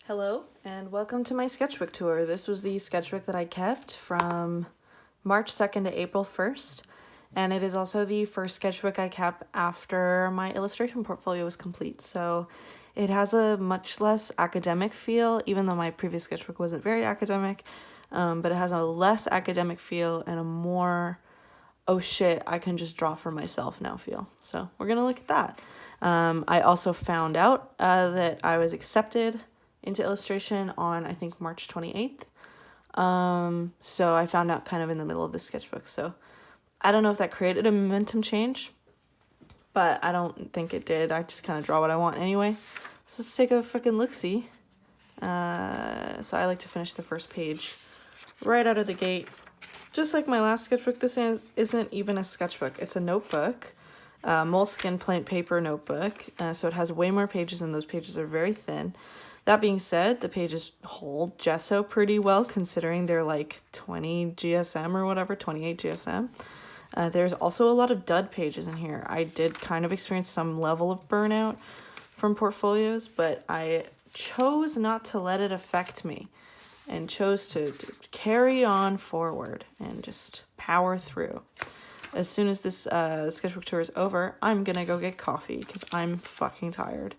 Hello, and welcome to my sketchbook tour. This was the sketchbook that I kept from March 2nd to April 1st, and it is also the first sketchbook I kept after my illustration portfolio was complete. So it has a much less academic feel, even though my previous sketchbook wasn't very academic, but it has a less academic feel and a more, oh shit, I can just draw for myself now feel. So we're gonna look at that. I also found out that I was accepted into illustration on, I think, March 28th. So I found out kind of in the middle of the sketchbook. So I don't know if that created a momentum change, but I don't think it did. I just kind of draw what I want anyway. So let's take a freaking look-see. So I like to finish the first page right out of the gate. Just like my last sketchbook, this isn't even a sketchbook. It's a notebook, moleskin plain paper notebook. So it has way more pages, and those pages are very thin. That being said, the pages hold gesso pretty well, considering they're like 20 GSM or whatever, 28 GSM. There's also a lot of dud pages in here. I did kind of experience some level of burnout from portfolios, but I chose not to let it affect me and chose to carry on forward and just power through. As soon as this sketchbook tour is over, I'm gonna go get coffee because I'm fucking tired.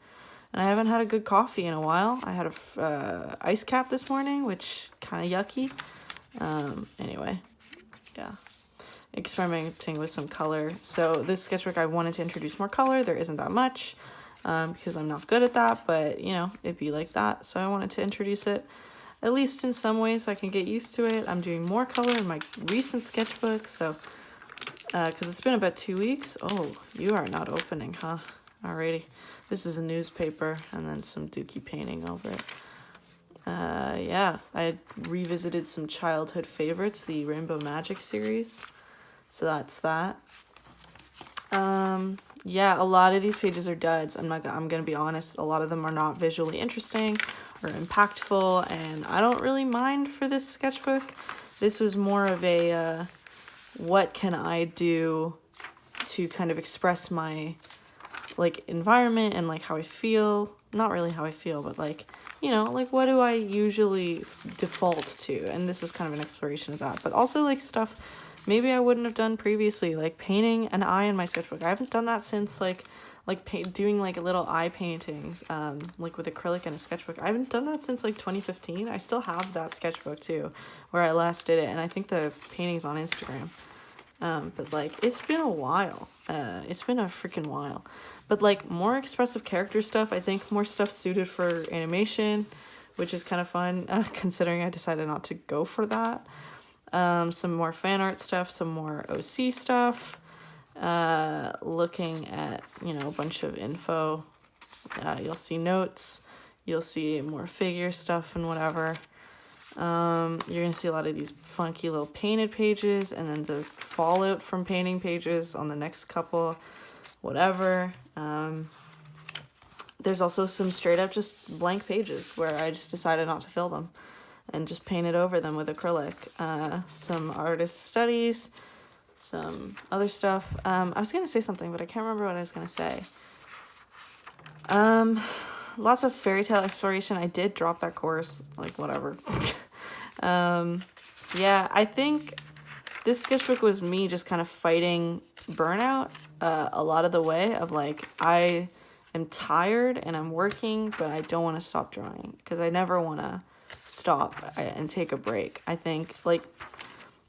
And I haven't had a good coffee in a while. I had a ice cap this morning, which kind of yucky. Anyway, yeah. Experimenting with some color. So this sketchbook, I wanted to introduce more color. There isn't that much because I'm not good at that, but you know, it'd be like that. So I wanted to introduce it, at least in some ways so I can get used to it. I'm doing more color in my recent sketchbook. So, because it's been about 2 weeks. Oh, you are not opening, huh? Alrighty. This is a newspaper and then some dookie painting over it. Yeah, I revisited some childhood favorites, the Rainbow Magic series. So that's that. Yeah, a lot of these pages are duds. I'm gonna be honest, a lot of them are not visually interesting or impactful, and I don't really mind for this sketchbook. This was more of a what can I do to kind of express my like environment and like how I feel. Not really how I feel, but like, you know, like what do I usually default to? And this was kind of an exploration of that. But also like stuff maybe I wouldn't have done previously, like painting an eye in my sketchbook. I haven't done that since like doing like little eye paintings, like with acrylic in a sketchbook. I haven't done that since like 2015. I still have that sketchbook too, where I last did it, and I think the painting's on Instagram. But like it's been a while. It's been a freaking while. But like more expressive character stuff, I think more stuff suited for animation, which is kind of fun, considering I decided not to go for that. Some more fan art stuff, some more OC stuff, looking at, you know, a bunch of info. You'll see notes, you'll see more figure stuff and whatever. You're gonna see a lot of these funky little painted pages, and then the fallout from painting pages on the next couple, whatever. There's also some straight up just blank pages where I just decided not to fill them and just painted over them with acrylic. Some artist studies, some other stuff. I was gonna say something, but I can't remember what I was gonna say. Lots of fairy tale exploration. I did drop that course, like whatever. Yeah, I think this sketchbook was me just kind of fighting burnout a lot of the way of like, I am tired and I'm working, but I don't want to stop drawing because I never want to stop and take a break. I think like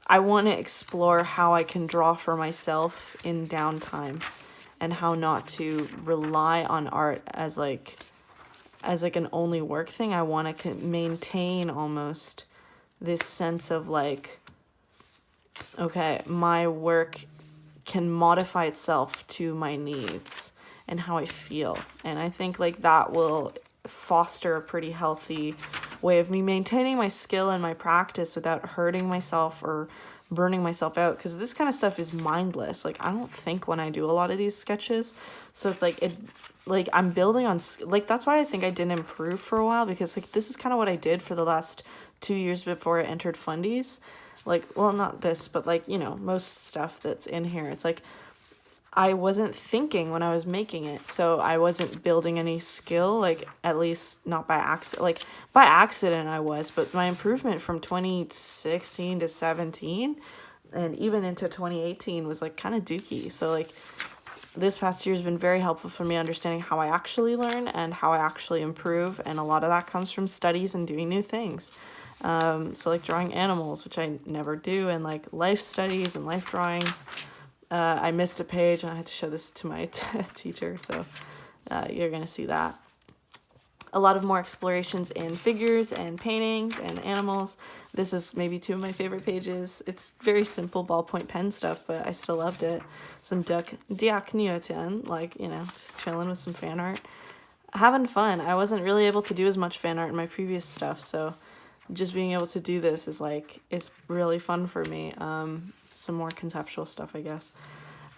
I want to explore how I can draw for myself in downtime and how not to rely on art as like an only work thing. I want to maintain almost this sense of like, okay, my work can modify itself to my needs and how I feel. And I think like that will foster a pretty healthy way of me maintaining my skill and my practice without hurting myself or burning myself out, because this kind of stuff is mindless. Like I don't think when I do a lot of these sketches, so it's like I'm building on, like that's why I think I didn't improve for a while, because like this is kind of what I did for the last 2 years before I entered fundies. Like, well, not this, but like, you know, most stuff that's in here, it's like I wasn't thinking when I was making it, so I wasn't building any skill, like, at least not by accident. Like, by accident I was, but my improvement from 2016 to 17 and even into 2018 was, like, kind of dookie. So, like, this past year has been very helpful for me understanding how I actually learn and how I actually improve, and a lot of that comes from studies and doing new things. So, like, drawing animals, which I never do, and, like, life studies and life drawings. I missed a page and I had to show this to my teacher, so you're going to see that. A lot of more explorations in figures and paintings and animals. This is maybe 2 of my favorite pages. It's very simple ballpoint pen stuff, but I still loved it. Some Diakniotian, like, you know, just chilling with some fan art. Having fun. I wasn't really able to do as much fan art in my previous stuff, so just being able to do this is, like, it's really fun for me. Some more conceptual stuff, I guess.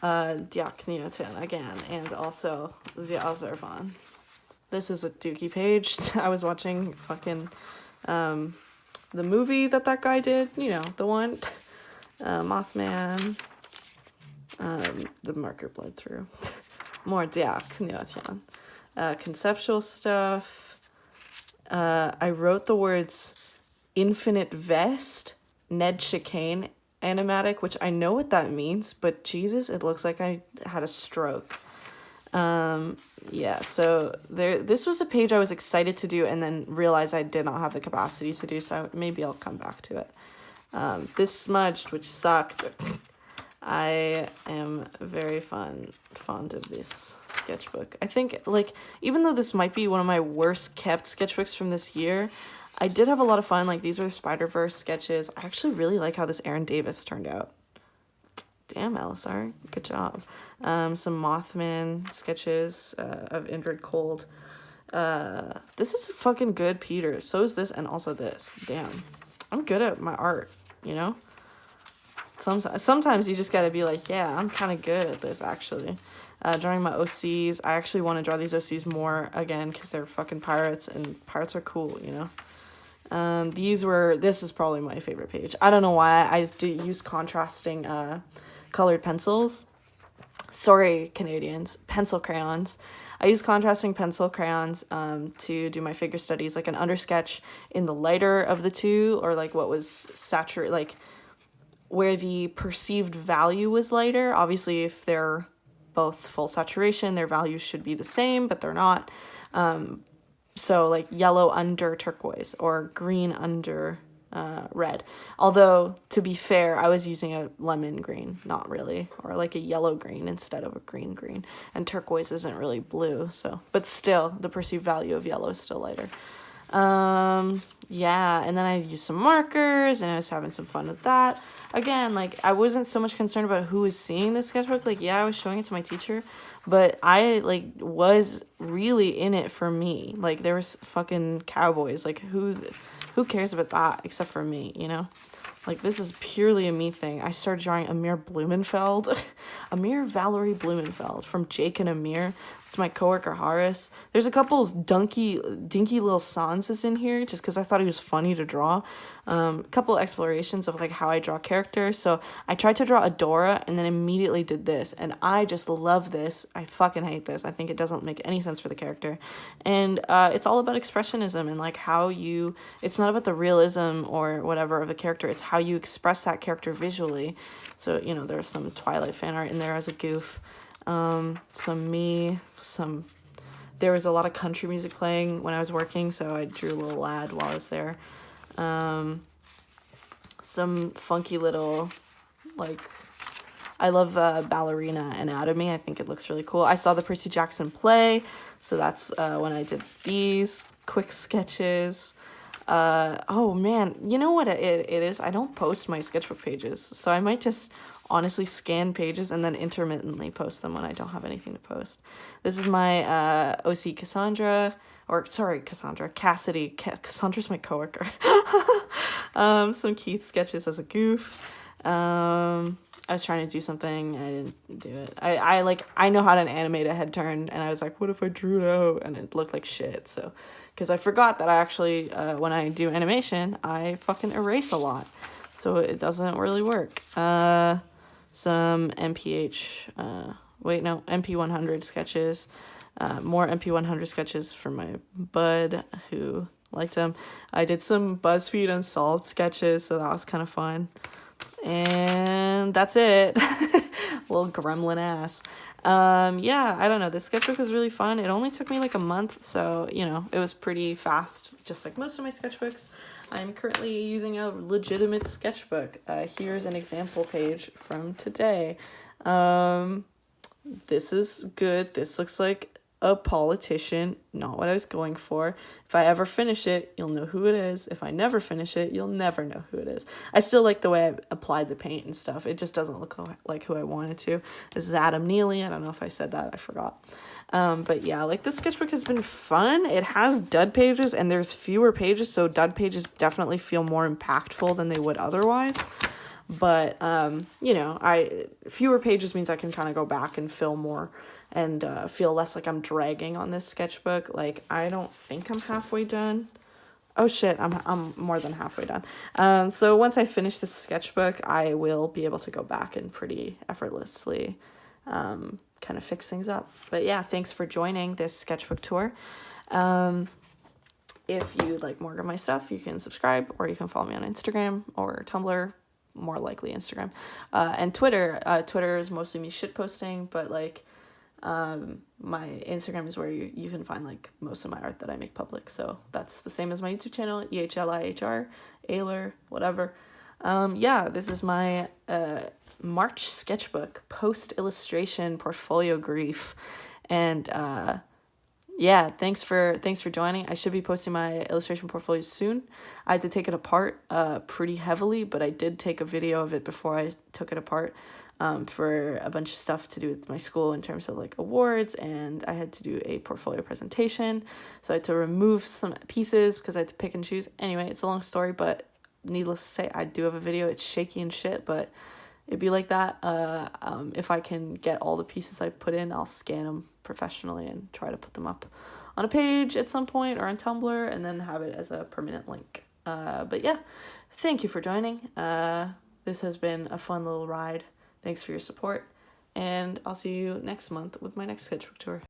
Diakniotin again, and also the Azervan. This is a dookie page. I was watching fucking the movie that guy did, you know, the one, Mothman. The marker bled through. More Diakniotin. Conceptual stuff. I wrote the words infinite vest, Ned Chicane, animatic, which I know what that means, but Jesus, it looks like I had a stroke. Yeah, so this was a page I was excited to do and then realized I did not have the capacity to do, so maybe I'll come back to it. This smudged, which sucked. I am very fond of this sketchbook. I think, like, even though this might be one of my worst kept sketchbooks from this year, I did have a lot of fun. Like, these were Spider-Verse sketches. I actually really like how this Aaron Davis turned out. Damn, LSR. Good job. Some Mothman sketches of Indrid Cold. This is fucking good, Peter. So is this, and also this. Damn. I'm good at my art, you know? Sometimes you just gotta be like, yeah, I'm kind of good at this, actually. Drawing my OCs. I actually want to draw these OCs more, again, because they're fucking pirates, and pirates are cool, you know? This is probably my favorite page. I don't know why I use contrasting colored pencils. Sorry, Canadians. Pencil crayons. I use contrasting pencil crayons to do my figure studies, like an undersketch in the lighter of the two, or like what was saturated, like where the perceived value was lighter. Obviously, if they're both full saturation, their values should be the same, but they're not. So like yellow under turquoise or green under red. Although, to be fair, I was using a lemon green, not really, or like a yellow green instead of a green. And turquoise isn't really blue, so, but still, the perceived value of yellow is still lighter. Yeah, and then I used some markers, and I was having some fun with that. Again, like, I wasn't so much concerned about who was seeing this sketchbook. Like, yeah, I was showing it to my teacher, but I, like, was really in it for me. Like, there was fucking cowboys. Like, who cares about that except for me, you know? Like, this is purely a me thing. I started drawing Amir Blumenfeld. Amir Valerie Blumenfeld from Jake and Amir. It's my coworker Horace. There's a couple dinky little stanzas in here just because I thought he was funny to draw. A couple explorations of like how I draw characters. So I tried to draw Adora and then immediately did this. And I just love this. I fucking hate this. I think it doesn't make any sense for the character. And it's all about expressionism and like how you... It's not about the realism or whatever of a character. It's how you express that character visually. So, you know, there's some Twilight fan art in there as a goof. There was a lot of country music playing when I was working, so I drew a little lad while I was there. Some funky little, like, I love ballerina anatomy. I think it looks really cool. I saw the Percy Jackson play, so that's when I did these quick sketches. Oh man, you know what it is? I don't post my sketchbook pages, so I might just honestly scan pages and then intermittently post them when I don't have anything to post. This is my OC Cassandra, Cassidy. Cassandra's my coworker. Some Keith sketches as a goof. I was trying to do something, I didn't do it. I know how to animate a head turn, and I was like, what if I drew it out? And it looked like shit, so... Because I forgot that I actually, when I do animation, I fucking erase a lot. So it doesn't really work. Some MPH wait, no, MP100 sketches. More MP100 sketches from my bud who liked them. I did some BuzzFeed Unsolved sketches, so that was kind of fun. And that's it. Little gremlin ass. Yeah, I don't know. This sketchbook was really fun. It only took me like a month, so, you know, it was pretty fast, just like most of my sketchbooks. I'm currently using a legitimate sketchbook. Here's an example page from today. This is good. This looks like a politician, not what I was going for. If I ever finish it, you'll know who it is. If I never finish it, you'll never know who it is. I still like the way I applied the paint and stuff. It just doesn't look like who I wanted to. This is Adam Neely. I don't know if I said that. I forgot. But yeah, like this sketchbook has been fun. It has dud pages and there's fewer pages, so dud pages definitely feel more impactful than they would otherwise. But, you know, fewer pages means I can kind of go back and fill more and feel less like I'm dragging on this sketchbook. Like, I don't think I'm halfway done. Oh shit, I'm more than halfway done. So once I finish this sketchbook, I will be able to go back and pretty effortlessly kind of fix things up. But yeah, thanks for joining this sketchbook tour. If you'd like more of my stuff, you can subscribe, or you can follow me on Instagram or Tumblr, more likely Instagram, and Twitter. Twitter is mostly me shitposting, but like my Instagram is where you can find like most of my art that I make public. So that's the same as my YouTube channel, EHLIHR, Ayler, whatever. Yeah, this is my March sketchbook, post illustration portfolio grief. And yeah, thanks for joining. I should be posting my illustration portfolio soon. I had to take it apart pretty heavily, but I did take a video of it before I took it apart. For a bunch of stuff to do with my school in terms of like awards, and I had to do a portfolio presentation, so I had to remove some pieces because I had to pick and choose. Anyway, it's a long story, but needless to say, I do have a video. It's shaky and shit, but it'd be like that. If I can get all the pieces I put in, I'll scan them professionally and try to put them up on a page at some point or on Tumblr, and then have it as a permanent link. But yeah, thank you for joining. This has been a fun little ride. Thanks for your support, and I'll see you next month with my next sketchbook tour.